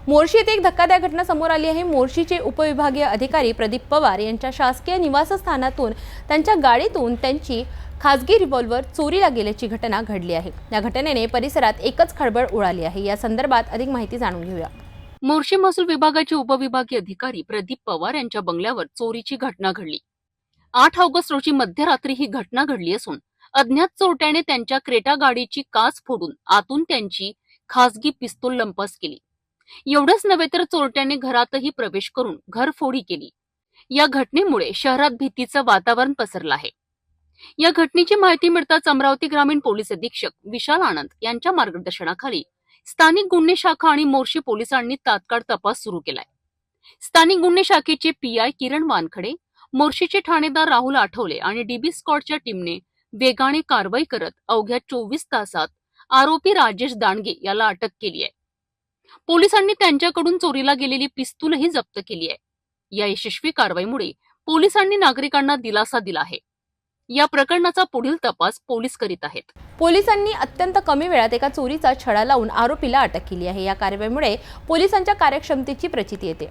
मोर्शी येथे एक धक्कादायक घटना समोर आली आहे। मोर्शीचे उपविभागीय अधिकारी प्रदीप पवार यांच्या शासकीय निवासस्थानातून त्यांच्या गाडीतून त्यांची खासगी रिव्हॉल्वर चोरीला गेल्याची घटना घडली आहे। या घटनेने परिसरात एकच खळबळ उडाली आहे। या संदर्भात अधिक माहिती जाणून घेऊया। मोर्शी महसूल विभागाचे उपविभागीय अधिकारी प्रदीप पवार यांच्या बंगल्यावर चोरीची घटना घडली। 8 ऑगस्ट रोजी मध्यरात्री ही घटना घडली असून अज्ञात चोरट्याने त्यांच्या क्रेटा गाडीची काच फोडून आतून त्यांची खासगी पिस्तूल लंपास केली। एवढंच नव्हे तर चोरट्याने घरातही प्रवेश करून घरफोडी केली। या घटनेमुळे शहरात भीतीचं वातावरण पसरलं आहे। या घटनेची माहिती मिळताच अमरावती ग्रामीण पोलीस अधीक्षक विशाल आनंद यांच्या मार्गदर्शनाखाली स्थानिक गुन्हे शाखा आणि मोर्शी पोलिसांनी तात्काळ तपास सुरू केलाय। स्थानिक गुन्हे शाखेचे पीआय किरण वानखडे, मोर्शीचे ठाणेदार राहुल आठवले आणि डीबी स्क्वॉडच्या टीमने वेगाने कारवाई करत अवघ्या 24 तासात आरोपी राजेश दांडगे याला अटक केली आहे। पोलिसांनी त्यांच्याकडून चोरीला गेलेली पिस्तूलही जप्त केली आहे। या यशस्वी कारवाईमुळे पोलिसांनी नागरिकांना दिलासा दिला आहे। या प्रकरणाचा पुढील तपास पोलीस करीत आहेत। पोलिसांनी अत्यंत कमी वेळात एका चोरीचा छडा लावून आरोपीला अटक केली आहे। या कारवाईमुळे पोलिसांच्या कार्यक्षमतेची प्रचिती येते।